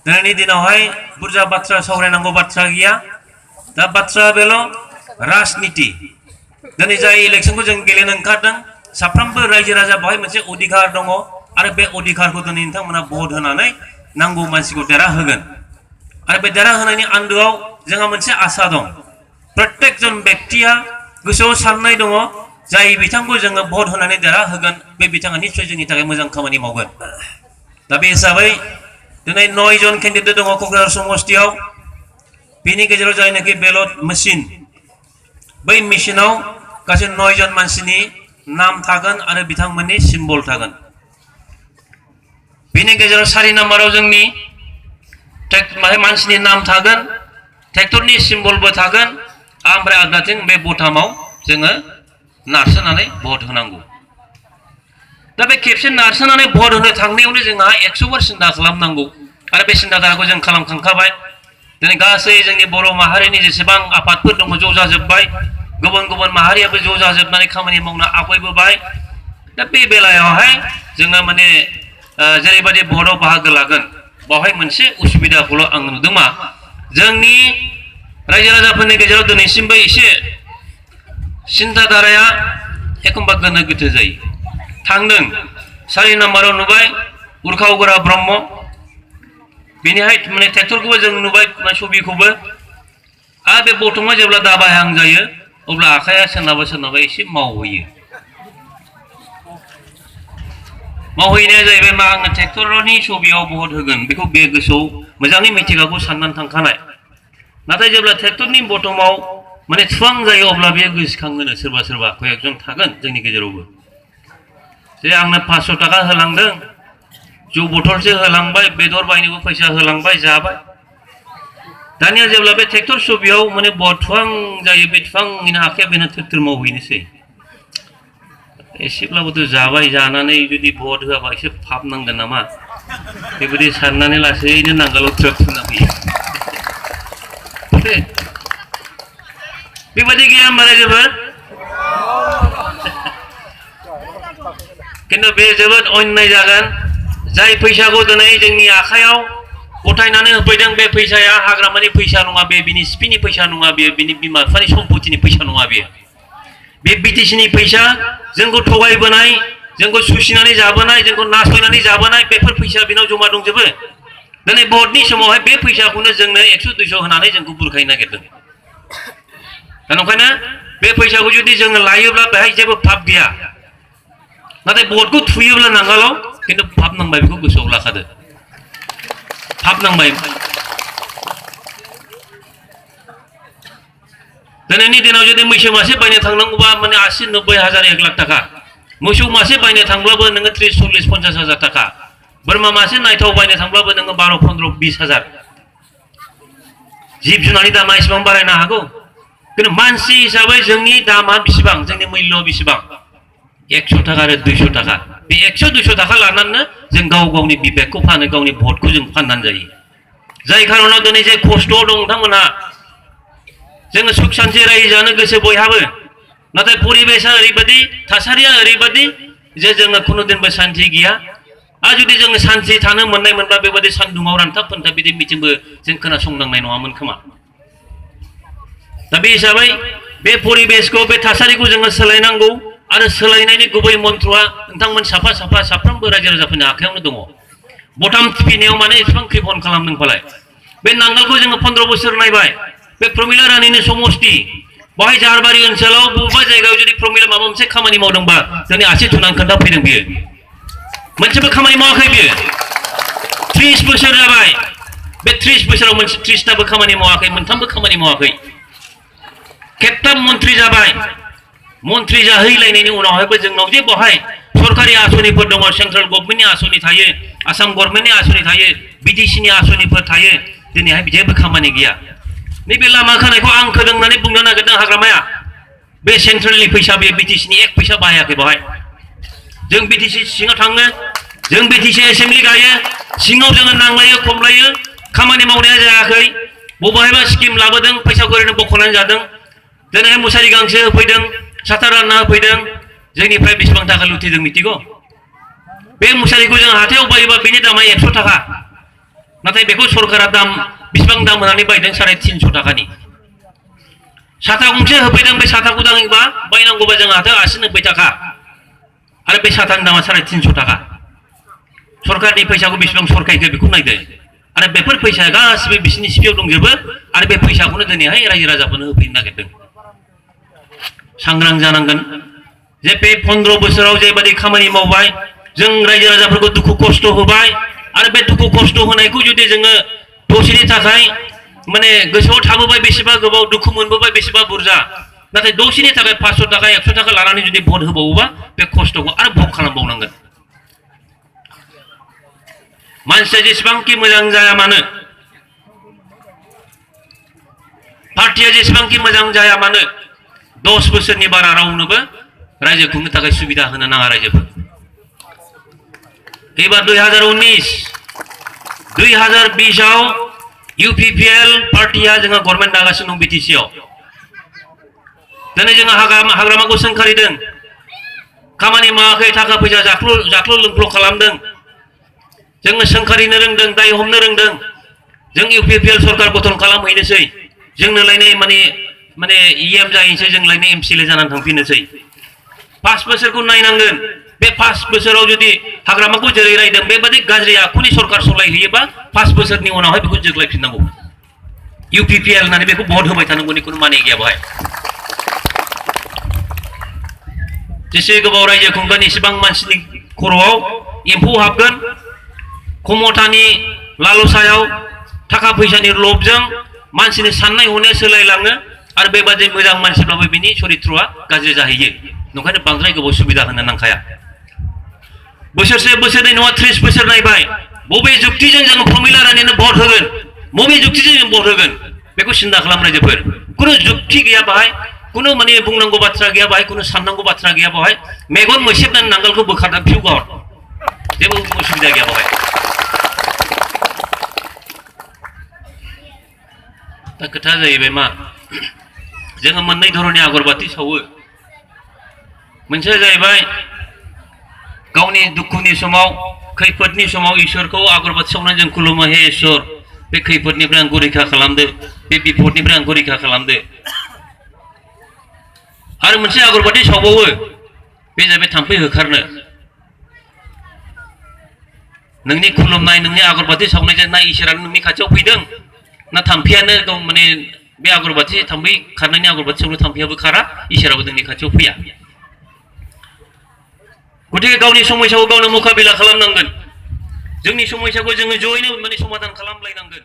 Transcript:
दिनैनि दिनावहाय बुरजा बाथ्रा सावरायनांगौ बाथ्रा गैया दा बाथ्रा बेल' राजनिति दिनै जाय इलेक्शनखौ जों गेलेनो ओंखारदों साफ्रोमबो रायजो राजा बेवहाय मोनसे अधिकार दङ आरो बे अधिकारखौ दिनै नोंथांमोना भट होनानै नांगौ मानसिखौ देरहाहोगोन आरो बे देरहाहोनायनि आन्दोआव जोंहा मोनसे आसा दं प्रत्येक जन व्यक्तिया गोसोआव साननाय दङ जाय बिथांखौ जोङो भट होनानै देरहाहोगोन बे बिथाङा निश्चय जोंनि थाखाय मोजां खामानि मावगोन दा बे हिसाबै दिनै 9 जन केन्डिडेट दङ क'क्राझार समस्तियाव बेनि गेजेराव जायनाखि बेलट मेसिन बै मेसिनाव गासै 9 जन मानसिनि नाम थागोन आरो बिथांमोननि सिम्बल थागोन बेनि गेजेराव 4 नाम्बाराव जोंनि मानसिनि नाम थागोन ट्रेक्टरनि सिम्बलबो थागोन ओमफ्राय आगदाथिं बे बटामाव जोङो नारसोनानै भट होनांगौ दा बे खेबसे नारसोनानै भट होनो थांनायावनो जोंहा 100 सिन्था खालामनांगौ आरो बे सिन्थाखौ जों खालामखांखाबाय दिनै गासै जोंनि बर' माहारिनि जेसेबां आफादफोर दङ ज' जाजोब्बाय गुबुन गुबुन माहारियाबो ज' जाजोबनानै खामानि मावनो आवगायबोबाय दा बे बेलायावहाय जोङो माने जेरैबायदि भटआव बाहागो लागोन बावहाय मोनसे उसुबिदाखौल' आं नुदों मा जोंनि रायजो राजाफोरनि गेजेराव दिनैसिमबो एसे सिन्थाधाराया एखमबा गोनो गोथो जायो थांदों 4 नाम्बाराव नुबाय उर्खा उगरा ब्रह्म बेनिहाय माने ट्रेक्टरखौबो जों नुबाय छबिखौबो आरो बे बटमा जेब्ला दाबाहां जायो अब्ला आखाया सोरनाबा एसे मावहैनाया जाहैबाय मा आङो ट्रेक्टरनि छबियाव भट होगोन बेखौ बे गोसोआव मोजाङै मिथिगाखौ साननानै थांखानाय नाथाय जेब्ला ट्रेक्टरनि बटमाव माने थुहां जायो अब्ला बे गोसोखाङोनो सोरबा कयेकजन थागोन जोंनि गेजेरावबो जे आंनो 500 थाखा होलांदों जौ बथलसो होलांबाय बेदर बायनोबो फैसा होलांबाय जाबाय दानिया जेब्ला बे ट्रेक्टर छबियाव माने भट थुहां जायो बे थुहांनिनो आखाया बेनो थोर मावहैनोसै एसेब्लाबोथ' जाबाय जानानै जुदि भट होआबा एसे फाप नांगोन नामा बेबायदि साननानै लासैनो नांगालाव ट्राक थुना फैयो बेबायदि गैया होमबा रायजोफोर खिन्थु बे जोबोद अन्याय जागोन जाय फैसाखौ दिनै जोंनि आखायाव गथायनानै होफैदों बे फैसाया हाग्रामानि फैसा नङा बे बिनि सिपिनि फैसा नङा बे बिनि बिमा बिफानि सम्पतिनि फैसा नङा बे बिटिसिनि फैसा जोंखौ थगायबोनाय जोंखौ सुसिनानै जाबोनाय जोंखौ नासयनानै जाबोनाय बेफोर फैसा बिनाव जमा दंजोबो दिनै भटनि समावहाय बे फैसाखौनो जोंनो 100-200 होनानै जोंखौ बुरखायनो नागिरदों दा ओंखायनो बे फैसाखौ जुदि जोङो लायोब्ला बेहाय जेबो फाप गैया नाथाय भटखौ थुयोब्ला नांगालाव खिन्थु फाप नांबाय बेखौ गोसोआव लाखादो फाप नांबाय दिनैनि दिनाव जुदि मैसो मासे बायनो थांनांगौबा माने 80-90 हाजार 1 लाख थाखा मोसौ मासे बायनो थांब्लाबो नोङो 30-40-50 हाजार थाखा बोरमा मासे नायथाव बायनो थांब्लाबो नोङो 12-15-20 हाजार जिब जुनारनि दामा एसेबां बारायनो हागौ खिन्थु मानसि हिसाबै जोंनि दामा बेसेबां जोंनि मुल्य बेसेबां 100 थाखा आरो 200 थाखा बे 100-200 थाखा लानानैनो जों गावनि बिबेकखौ फानो गावनि भटखौ जों फाननानै जायो जाय खारनाव दिनै जे खस्थ'आव दं नोंथांमोनहा जोङो सुख शान्ति रायजो जानो गोसो बयहाबो नाथाय परिबेसा ओरैबायदि थासारिया ओरैबायदि जे जोङो खुनुदिनबो शान्ति गैया आरो जुदि जोङो शान्ति थानो मोननाय मोनबा बेबायदि सान्दुङाव रानथाब फोनथाब बिदि मिथिंबो जों खोनासंनांनाय नङामोन खोमा दा बे हिसाबै बे परिबेसखौ बे थासारिखौ जोङो सोलायनांगौ आरो सोलायनायनि गुबै मन्त्रआ नोंथांमोन साफ्रोमबो रायजो राजाफोरनि आखायावनो दङ बटाम टिपिनायाव माने एसेबां कृपन खालामदों फालाय बे नांगोलखौ जोङो 15 बोसोर नायबाय बे प्रमिला रानिनि समस्ति बाहाय जाहारबारि ओनसोलाव बबेबा जायगायाव जुदि प्रमिला माबा मोनसे खामानि मावदोंबा जोंनि आसि थुनानै खोन्थाफैदों बियो मोनसेबो खामानि मावाखै बियो 30 बोसोर जाबाय बे 30 बोसोराव मोनसे 30थाबो खामानि मावाखै मोनथामबो खामानि मावाखै खेबथाम मन्त्रि जाबाय मन्त्रि जाहैलायनायनि उनावहायबो जोंनाव जे बहाय सरकारि आसनिफोर दङ सेन्ट्रेल गभर्नमेन्टनि आसनि थायो आसाम गभर्नमेन्टनि आसनि थायो बिटिसिनि आसनिफोर थायो दिनैहाय जेबो खामानि गैया नैबे लामा खोनायखौ आं खोदों होननानै बुंनो नागिरदों हाग्रामाया बे सेन्ट्रेलनि फैसा बे बिटिसिनि 1 पैसा बाहायाखै बहाय जों बिटिसि सिङाव थाङो जों बिटिसि एसेम्बलि गायो सिङाव जोङो नांलायो खमलायो खामानि मावनाया जायाखै बबेहायबा स्किम लाबोदों फैसाखौ ओरैनो बख'नानै जादों दिनैहाय मुसारि गांसो होफैदों साथा रानना होफैदों जोंनिफ्राय बेसेबां थाखा लुथिदों मिथिगौ बे मुसारिखौ जों हाथायाव बायोबा बेनि दामा 100 थाखा नाथाय बेखौ सरकारा दाम बेसेबां दाम होनानै बायदों 350 थाखानि साथा गंसे होफैदों बे साथाखौ दाङोबा बायनांगौबा जों हाथायाव 80-90 थाखा आरो बे साथानि दामा 350 थाखा सरकारनि फैसाखौ बेसेबां सरखायखो बेखौ नायदो आरो बेफोर फैसाया गासिबो बिसिनि सिपियाव दंजोबो आरो बे फैसाखौनो दिनैहाय रायजो राजाफोरनो होफैनो नागिरदों सांग्रां जानांगोन जे बे 15 बोसोराव जेबादि खामानि मावबाय जों रायजो राजाफोरखौ दुखु खस्थ होबाय आरो बे दुखु खस्थ होनायखौ जुदि जोङो दसेनि थाखाय माने गोसोआव थाबोबाय बेसेबा गोबाव दुखु मोनबोबाय बेसेबा बुरजा नाथाय दसेनि थाखाय 500 थाखा 100 थाखा लानानै जुदि भट होबावोबा बे खस्थखौ आरो भोग खालामबावनांगोन मानसिया जेसेबांखि मोजां जाया मानो पार्टिया जेसेबांखि मोजां जाया मानो 10 बोसोरनि बारा रावनोबो रायजो खुंनो थाखाय सुबिदा होनो नाङा रायजोफोर एबार 2019 आव UPPL पार्टिया जोंहा गभर्नमेन्ट दागासिनो दं BTC आव दिनै जोंहा हाग्रामाखौ सोंखारिदों खामानि मावाखै थाखा फैसा जाख्ल' लोंख्ल' खालामदों जोङो सोंखारिनो रोंदों दाय हमनो रोंदों जों UPPL सरकार गठन खालामहैनोसै जोंनो लायनाय माने EM जाहैनोसै जों लायनाय MCLA जानानै थांफिननोसै 5 बोसोरखौ नायनांगोन बे 5 बोसोराव जुदि हाग्रामाखौ जेरै रायदों बेबादि गाज्रि आखुनि सरकार सलायहैयोबा 5 बोसोरनि उनावहाय बेखौ जोग्लायफिननांगौ UPPL होननानै बेखौ भट होबाय थानांगौनि खुनु माने गैया बेवहाय जेसे गोबाव रायजो खुंगोन एसेबां मानसिनि खर'आव एम्फौ हाबगोन खमथानि लालसायाव थाखा फैसानि लबजों मानसिनि साननाय हनाया सोलायलाङो आरो बेबादि मोजां मानसिब्लाबो बिनि चरित्रआ गाज्रि जाहैयो नंखायनो बांद्राय गोबाव सुबिदा होनो नांखाया बोसोरसे बोसोरनै नङा 30 बोसोर नायबाय बबे जुक्तिजों जों प्रमिला रानीनो भट होगोन बबे जुक्तिजों जों भट होगोन बेखौ सिन्था खालाम रायजोफोर खुनु जुक्ति गैया बाहाय खुनु माने बुंनांगौ बाथ्रा गैया बाहाय खुनु साननांगौ बाथ्रा गैया बाहाय मेगन मोसेबनानै नांगोलखौ बोखारनानै फिउ गाहर जेबो उसुबिदा गैया बाहाय दा खोथा जाहैबाय मा जोङो मोननै धरननि आगरबाती सावो मोनसेया जाहैबाय गावनि दुखुनि समाव खैफोदनि समाव इसोरखौ आगरबाती सावनानै जों खुलुमो हे इसोर बे खैफोदनिफ्राय आंखौ रैखा खालामदो बे बिपदनिफ्राय आंखौ रैखा खालामदो आरो मोनसे आगरबाती सावबावो बे जाहैबाय थाम्फै होखारनो नोंनि खुलुमनाय नोंनि आगरबाती सावनायजों ना इसोरानो नोंनि खाथियाव फैदों ना थाम्फैयानो गाव माने बे आगरबाती थाम्फै खारनायनि आगरबाती सावनो थाम्फैयाबो खारा इसोराबो नोंनि खाथियाव फैया गतिके गावनि समस्याखौ गावनो मुखाबिला खालामनांगोन जोंनि समस्याखौ जोङो जयैनो माने समाधान खालामलायनांगोन